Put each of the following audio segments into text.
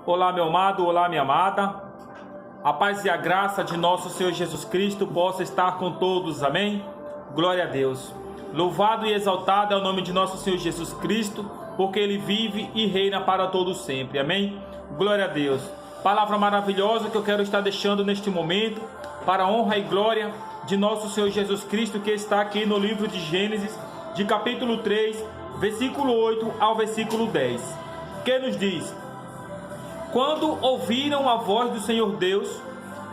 Olá, meu amado, olá, minha amada. A paz e a graça de nosso Senhor Jesus Cristo possa estar com todos, amém? Glória a Deus. Louvado e exaltado é o nome de nosso Senhor Jesus Cristo, porque Ele vive e reina para todos sempre, amém? Glória a Deus. Palavra maravilhosa que eu quero estar deixando neste momento, para a honra e glória de nosso Senhor Jesus Cristo, que está aqui no livro de Gênesis, de capítulo 3, versículo 8 ao versículo 10, que nos diz: quando ouviram a voz do Senhor Deus,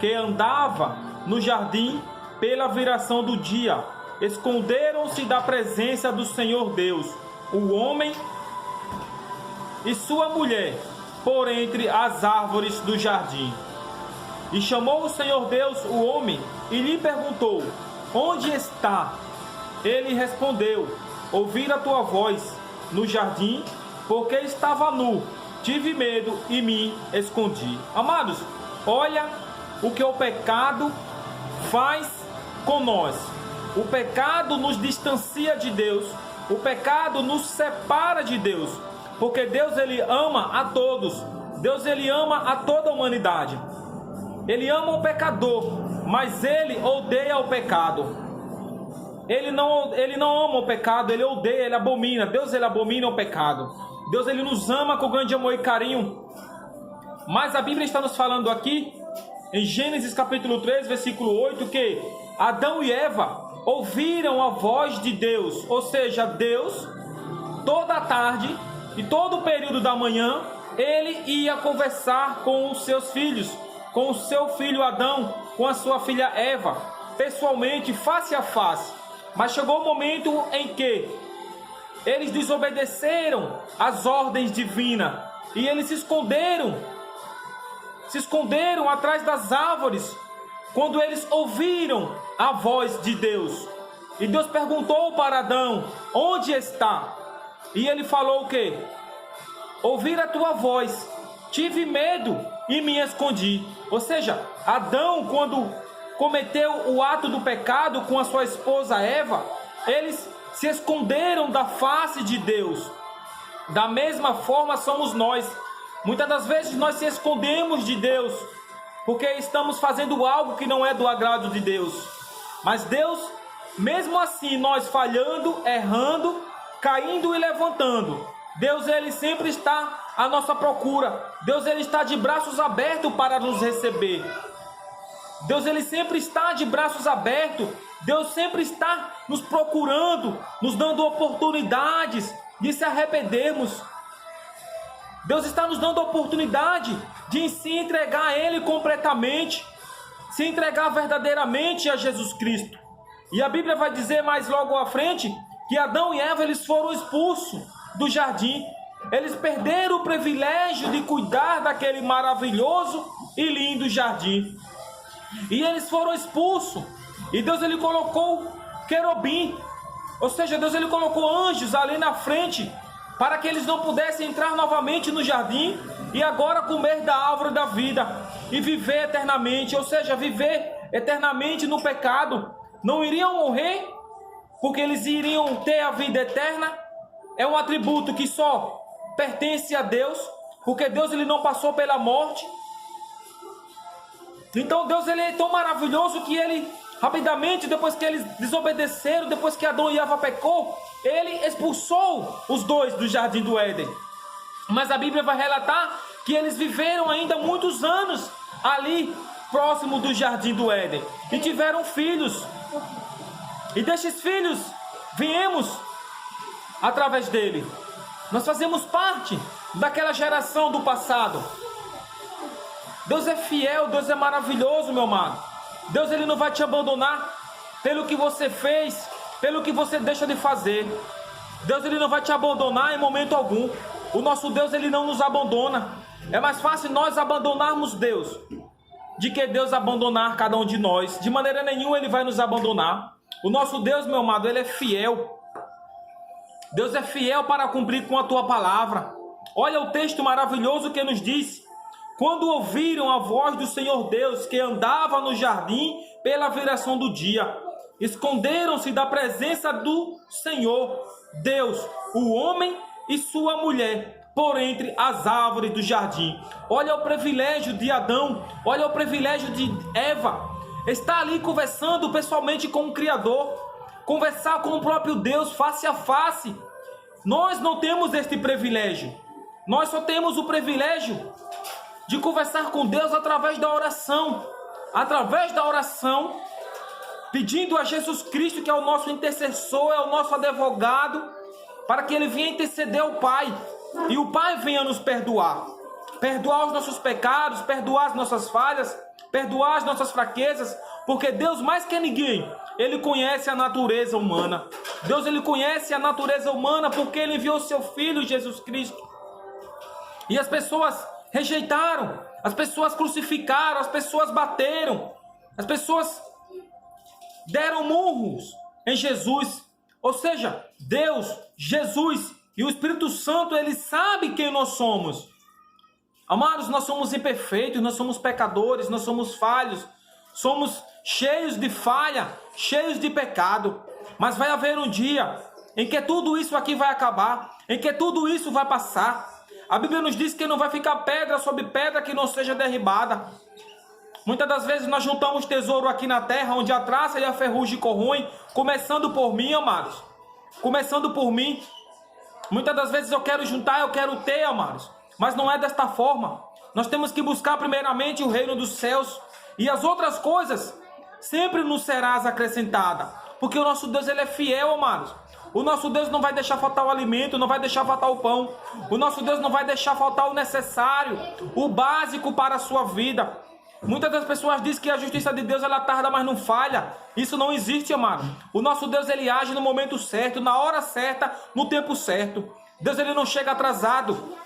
que andava no jardim pela viração do dia, esconderam-se da presença do Senhor Deus, o homem e sua mulher, por entre as árvores do jardim. E chamou o Senhor Deus o homem e lhe perguntou: onde está? Ele respondeu: ouvi a tua voz no jardim, porque estava nu. Tive medo e me escondi. Amados, olha o que o pecado faz com nós. O pecado nos distancia de Deus. O pecado nos separa de Deus. Porque Deus, Ele ama a todos. Deus, Ele ama a toda a humanidade. Ele ama o pecador, mas Ele odeia o pecado. Ele não ama o pecado, Ele odeia, Ele abomina. Deus, Ele abomina o pecado. Deus, Ele nos ama com grande amor e carinho. Mas a Bíblia está nos falando aqui, em Gênesis capítulo 3, versículo 8, que Adão e Eva ouviram a voz de Deus. Ou seja, Deus, toda a tarde e todo o período da manhã, Ele ia conversar com os seus filhos, com o seu filho Adão, com a sua filha Eva, pessoalmente, face a face. Mas chegou o momento em que eles desobedeceram às ordens divinas e eles se esconderam atrás das árvores quando eles ouviram a voz de Deus. E Deus perguntou para Adão: onde está? E ele falou o quê? Ouvi a tua voz, tive medo e me escondi. Ou seja, Adão, quando cometeu o ato do pecado com a sua esposa Eva, eles se esconderam da face de Deus. Da mesma forma somos nós. Muitas das vezes nós se escondemos de Deus, porque estamos fazendo algo que não é do agrado de Deus. Mas Deus, mesmo assim, nós falhando, errando, caindo e levantando, Deus, Ele sempre está à nossa procura. Deus, Ele está de braços abertos para nos receber. Deus, Ele sempre está de braços abertos. Deus sempre está nos procurando, nos dando oportunidades de se arrependermos. Deus está nos dando a oportunidade de se entregar a Ele completamente, se entregar verdadeiramente a Jesus Cristo. E a Bíblia vai dizer mais logo à frente que Adão e Eva, eles foram expulsos do jardim. Eles perderam o privilégio de cuidar daquele maravilhoso e lindo jardim. E eles foram expulsos. E Deus, Ele colocou querubim, ou seja, Deus, Ele colocou anjos ali na frente, para que eles não pudessem entrar novamente no jardim e agora comer da árvore da vida e viver eternamente. Ou seja, viver eternamente no pecado. Não iriam morrer, porque eles iriam ter a vida eterna. É um atributo que só pertence a Deus, porque Deus, Ele não passou pela morte. Então Deus, Ele é tão maravilhoso que Ele, rapidamente, depois que eles desobedeceram, depois que Adão e Eva pecou, Ele expulsou os dois do jardim do Éden. Mas a Bíblia vai relatar que eles viveram ainda muitos anos ali, próximo do jardim do Éden, e tiveram filhos. E destes filhos viemos através dele. Nós fazemos parte daquela geração do passado. Deus é fiel, Deus é maravilhoso, meu amado. Deus, Ele não vai te abandonar pelo que você fez, pelo que você deixa de fazer. Deus, Ele não vai te abandonar em momento algum. O nosso Deus, Ele não nos abandona. É mais fácil nós abandonarmos Deus de que Deus abandonar cada um de nós. De maneira nenhuma Ele vai nos abandonar. O nosso Deus, meu amado, Ele é fiel. Deus é fiel para cumprir com a tua palavra. Olha o texto maravilhoso que nos diz: quando ouviram a voz do Senhor Deus, que andava no jardim pela viração do dia, esconderam-se da presença do Senhor Deus, o homem e sua mulher, por entre as árvores do jardim. Olha o privilégio de Adão, olha o privilégio de Eva. Está ali conversando pessoalmente com o Criador, conversar com o próprio Deus face a face. Nós não temos este privilégio. Nós só temos o privilégio de conversar com Deus através da oração. Através da oração, pedindo a Jesus Cristo, que é o nosso intercessor, é o nosso advogado, para que Ele venha interceder ao Pai. E o Pai venha nos perdoar. Perdoar os nossos pecados, perdoar as nossas falhas, perdoar as nossas fraquezas. Porque Deus, mais que ninguém, Ele conhece a natureza humana. Deus, Ele conhece a natureza humana porque Ele enviou seu Filho, Jesus Cristo. E as pessoas rejeitaram, as pessoas crucificaram, as pessoas bateram, as pessoas deram murros em Jesus. Ou seja, Deus, Jesus e o Espírito Santo, Ele sabe quem nós somos. Amados, nós somos imperfeitos, nós somos pecadores, nós somos falhos, somos cheios de falha, cheios de pecado. Mas vai haver um dia em que tudo isso aqui vai acabar, em que tudo isso vai passar. A Bíblia nos diz que não vai ficar pedra sobre pedra que não seja derribada. Muitas das vezes nós juntamos tesouro aqui na terra, onde a traça e a ferrugem corroem, começando por mim, amados. Começando por mim. Muitas das vezes eu quero juntar, eu quero ter, amados. Mas não é desta forma. Nós temos que buscar primeiramente o reino dos céus. E as outras coisas sempre nos serás acrescentada. Porque o nosso Deus, Ele é fiel, amados. O nosso Deus não vai deixar faltar o alimento, não vai deixar faltar o pão. O nosso Deus não vai deixar faltar o necessário, o básico para a sua vida. Muitas das pessoas dizem que a justiça de Deus, ela tarda, mas não falha. Isso não existe, amado. O nosso Deus, Ele age no momento certo, na hora certa, no tempo certo. Deus, Ele não chega atrasado.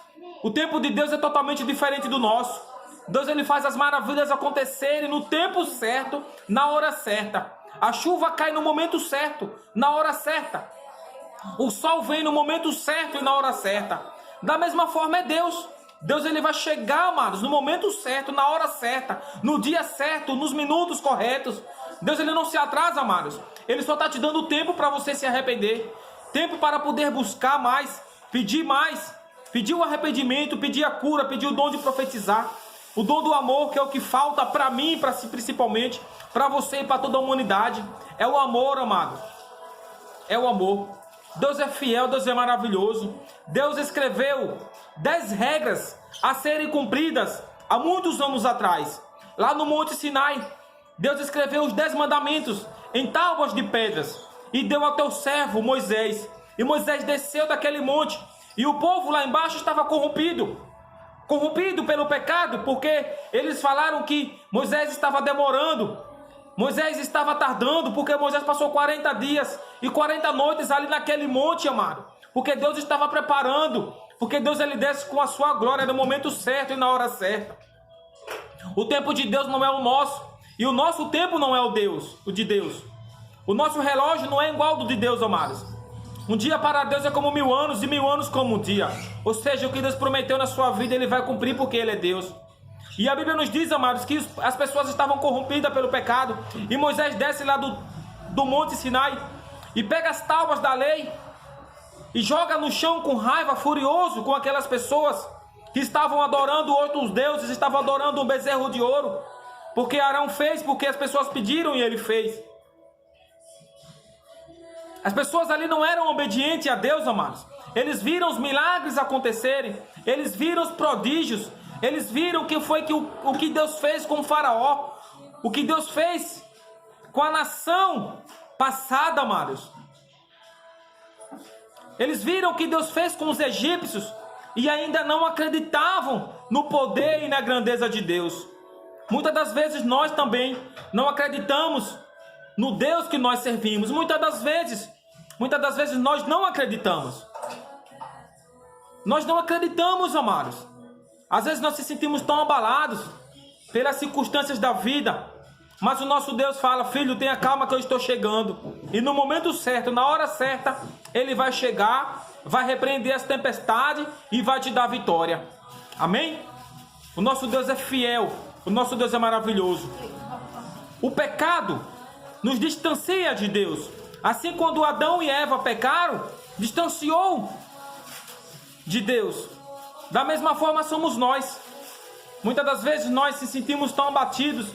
O tempo de Deus é totalmente diferente do nosso. Deus, Ele faz as maravilhas acontecerem no tempo certo, na hora certa. A chuva cai no momento certo, na hora certa. O sol vem no momento certo e na hora certa. Da mesma forma é Deus. Deus, Ele vai chegar, amados, no momento certo, na hora certa, no dia certo, nos minutos corretos. Deus, Ele não se atrasa, amados. Ele só está te dando tempo para você se arrepender. Tempo para poder buscar mais, pedir mais. Pedir o arrependimento, pedir a cura, pedir o dom de profetizar. O dom do amor, que é o que falta para mim, para si principalmente, para você e para toda a humanidade. É o amor, amado. É o amor. Deus é fiel, Deus é maravilhoso. Deus escreveu 10 regras a serem cumpridas há muitos anos atrás. Lá no Monte Sinai, Deus escreveu os 10 mandamentos em tábuas de pedras e deu ao teu servo Moisés. E Moisés desceu daquele monte e o povo lá embaixo estava corrompido pelo pecado, porque eles falaram que Moisés estava demorando. Moisés estava tardando, porque Moisés passou 40 dias e 40 noites ali naquele monte, amado. Porque Deus estava preparando, porque Deus, Ele desce com a sua glória no momento certo e na hora certa. O tempo de Deus não é o nosso, e o nosso tempo não é o de Deus. O nosso relógio não é igual ao de Deus, amados. Um dia para Deus é como 1000 anos, e 1000 anos como um dia. Ou seja, o que Deus prometeu na sua vida, Ele vai cumprir porque Ele é Deus. E a Bíblia nos diz, amados, que as pessoas estavam corrompidas pelo pecado. E Moisés desce lá do Monte Sinai e pega as tábuas da lei e joga no chão com raiva, furioso com aquelas pessoas que estavam adorando outros deuses, estavam adorando um bezerro de ouro. Porque Arão fez, porque as pessoas pediram e ele fez. As pessoas ali não eram obedientes a Deus, amados. Eles viram os milagres acontecerem, eles viram os prodígios, eles viram o que Deus fez com o faraó, o que Deus fez com a nação passada, amados. Eles viram o que Deus fez com os egípcios e ainda não acreditavam no poder e na grandeza de Deus. Muitas das vezes nós também não acreditamos no Deus que nós servimos. Muitas das vezes nós não acreditamos. Nós não acreditamos, amados. Às vezes nós se sentimos tão abalados pelas circunstâncias da vida. Mas o nosso Deus fala: filho, tenha calma que eu estou chegando. E no momento certo, na hora certa, Ele vai chegar, vai repreender as tempestades e vai te dar vitória. Amém? O nosso Deus é fiel. O nosso Deus é maravilhoso. O pecado nos distancia de Deus. Assim, quando Adão e Eva pecaram, distanciou de Deus. Da mesma forma somos nós. Muitas das vezes nós se sentimos tão abatidos,